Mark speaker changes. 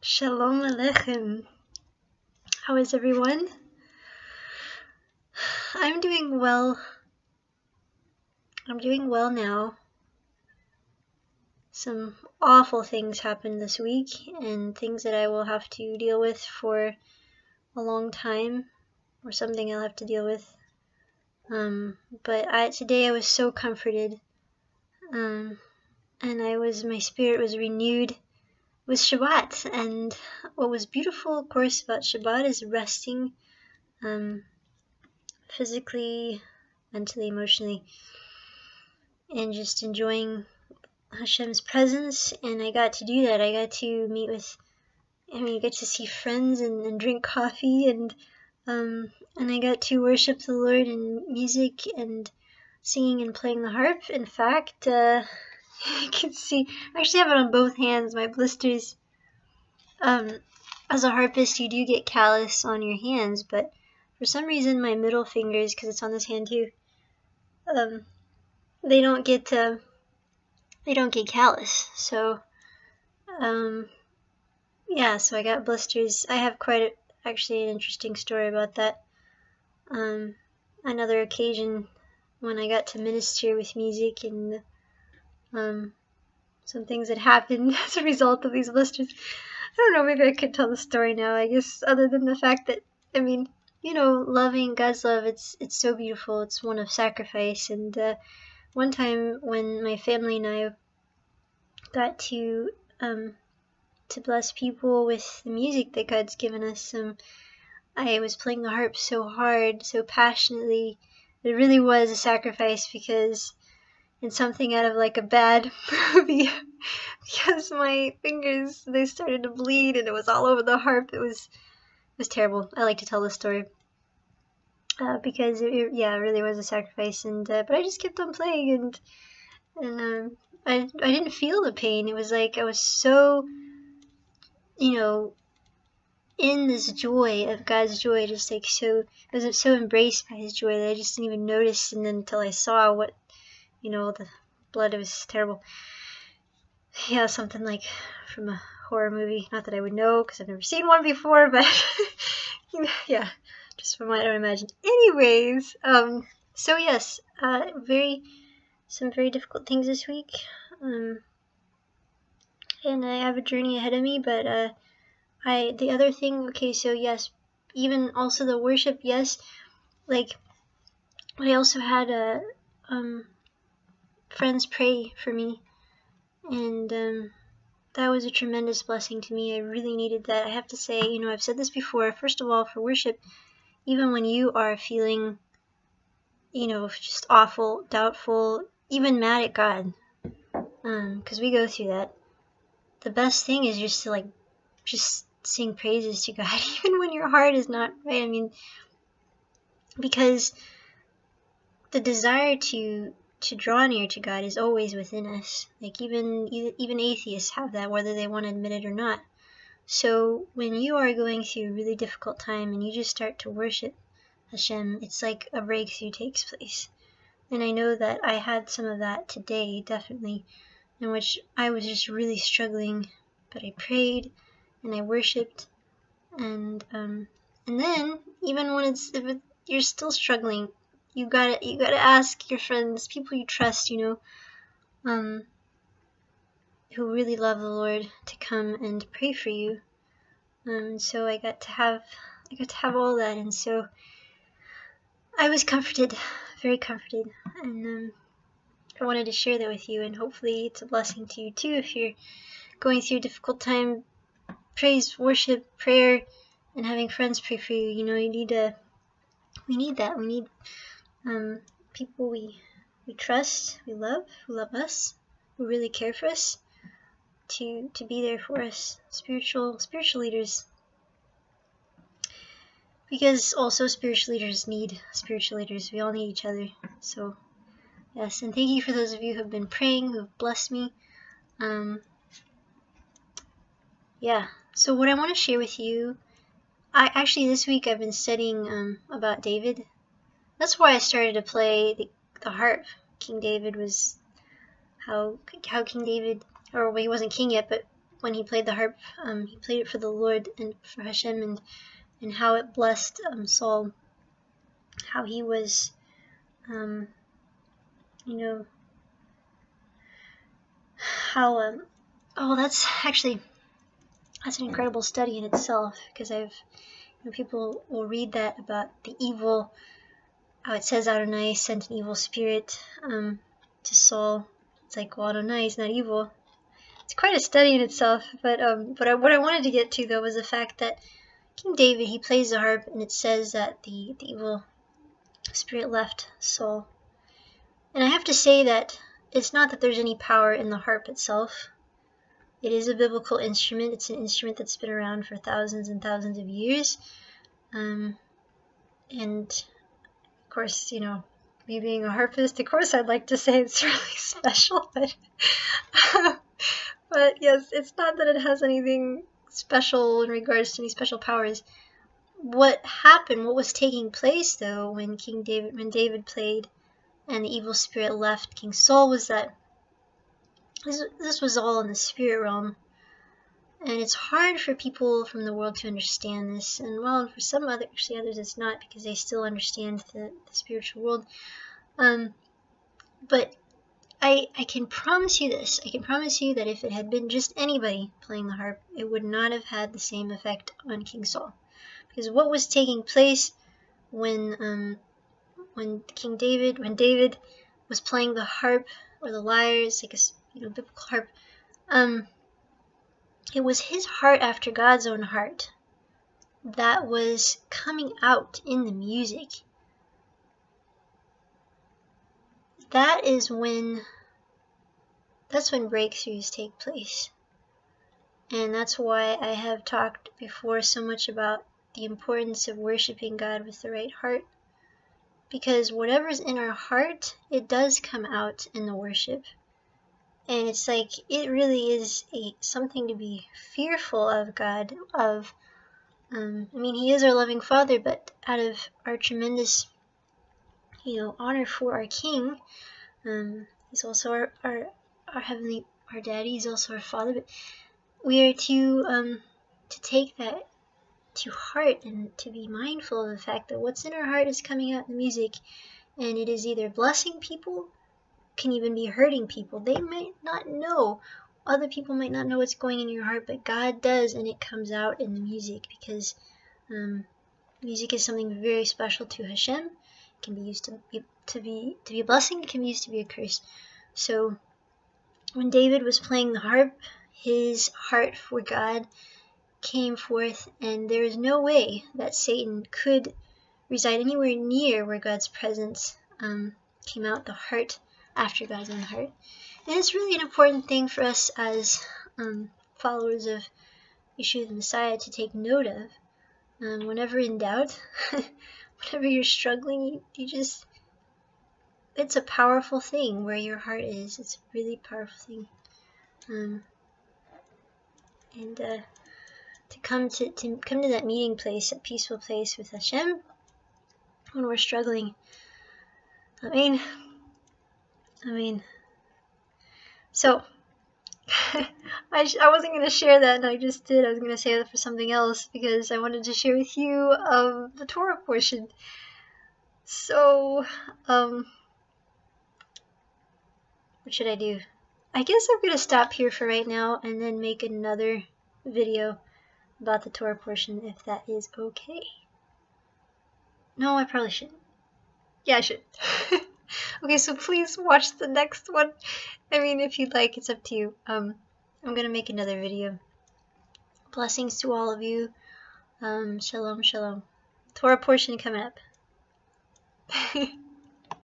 Speaker 1: Shalom Aleichem. How is everyone? I'm doing well. I'm doing well now. Some awful things happened this week and things that I will have to deal with for a long time, or something I'll have to deal with. But today I was so comforted, and my spirit was renewed with Shabbat. And what was beautiful, of course, about Shabbat is resting, physically, mentally, emotionally, and just enjoying Hashem's presence. And I got to do that. I got to meet with, you get to see friends and drink coffee, and I got to worship the Lord in music and singing and playing the harp. In fact, you can see, I actually have it on both hands, my blisters. As a harpist, you do get callus on your hands, but for some reason my middle fingers, because it's on this hand too, they don't get callus. So yeah, so I got blisters. I have actually an interesting story about that. Another occasion when I got to minister with music, and some things that happened as a result of these blisters. I don't know, maybe I could tell the story now, I guess, other than the fact that, loving God's love, it's so beautiful. It's one of sacrifice. And one time when my family and I got to bless people with the music that God's given us, I was playing the harp so hard, so passionately. It really was a sacrifice, because it's something out of like a bad movie, because my fingers, they started to bleed and it was all over the harp. It was terrible. I like to tell this story because it really was a sacrifice. And but I just kept on playing, and I didn't feel the pain. It was like I was so, in this joy of God's joy, just like so, I was so embraced by His joy that I just didn't even notice. And then until I saw what, the blood, it was terrible. Yeah, something like from a horror movie. Not that I would know, because I've never seen one before, but yeah, just from what I imagine. Anyways, so yes, some very difficult things this week, and I have a journey ahead of me. But the other thing, okay, so yes, even also the worship, yes, like I also had friends pray for me, and that was a tremendous blessing to me. I really needed that. I have to say, I've said this before. First of all, for worship, even when you are feeling, just awful, doubtful, even mad at God, because we go through that, the best thing is just to just sing praises to God, even when your heart is not right. Because the desire to draw near to God is always within us. Like even atheists have that, whether they want to admit it or not. So when you are going through a really difficult time and you just start to worship Hashem, it's like a breakthrough takes place. And I know that I had some of that today, definitely, in which I was just really struggling, but I prayed and I worshipped, and then even when if you're still struggling, you gotta ask your friends, people you trust, who really love the Lord, to come and pray for you. So I got to have all that, and so I was comforted, very comforted, and I wanted to share that with you, and hopefully it's a blessing to you too if you're going through a difficult time. Praise, worship, prayer, and having friends pray for you. We need that. We need people we trust, we love, who love us, who really care for us, to be there for us. Spiritual leaders. Because also spiritual leaders need spiritual leaders. We all need each other. So yes, and thank you for those of you who have been praying, who have blessed me. Yeah. So what I want to share with you, this week I've been studying about David. That's why I started to play the harp. King David was how King David, or well, he wasn't king yet, but when he played the harp, he played it for the Lord and for Hashem, and how it blessed Saul, how he was, you know, how, oh, that's an incredible study in itself, because people will read that about the evil, how it says Adonai sent an evil spirit to Saul. It's like, well, Adonai is not evil. It's quite a study in itself, but what I wanted to get to, though, was the fact that King David, he plays the harp, and it says that the evil spirit left Saul. And I have to say that it's not that there's any power in the harp itself. It is a biblical instrument. It's an instrument that's been around for thousands and thousands of years. And of course, you know, me being a harpist, of course I'd like to say it's really special, but but yes, it's not that it has anything special in regards to any special powers. What happened, what was taking place, though, when David played and the evil spirit left King Saul, was that this was all in the spirit realm. And it's hard for people from the world to understand this. And well, for some others it's not, because they still understand the spiritual world. But I can promise you this. I can promise you that if it had been just anybody playing the harp, it would not have had the same effect on King Saul. Because what was taking place when David was playing the harp, or the lyre, it's like a biblical harp, it was his heart after God's own heart that was coming out in the music. That's when breakthroughs take place. And that's why I have talked before so much about the importance of worshiping God with the right heart. Because whatever's in our heart, it does come out in the worship. And it's like, it really is something to be fearful of God, I mean, he is our loving Father, but out of our tremendous, honor for our King, he's also our heavenly, our Daddy, he's also our Father, but we are to take that to heart and to be mindful of the fact that what's in our heart is coming out in the music, and it is either blessing people, can even be hurting people. They might not know, other people might not know what's going in your heart, but God does, and it comes out in the music, because music is something very special to Hashem. It can be used to be a blessing, it can be used to be a curse. So when David was playing the harp, his heart for God came forth, and there is no way that Satan could reside anywhere near where God's presence came out, the heart after God's own heart. And it's really an important thing for us as followers of Y-shua the Messiah to take note of. Whenever in doubt, whenever you're struggling, you just, it's a powerful thing where your heart is. It's a really powerful thing. And to come to that meeting place, a peaceful place with Hashem, when we're struggling. I mean, so I wasn't going to share that, and I just did. I was going to say that for something else, because I wanted to share with you the Torah portion. So, what should I do? I guess I'm going to stop here for right now, and then make another video about the Torah portion, if that is okay. No, I probably shouldn't. Yeah, I should. Okay, so please watch the next one. I mean, if you'd like, it's up to you. I'm gonna make another video. Blessings to all of you. Shalom, shalom. Torah portion coming up.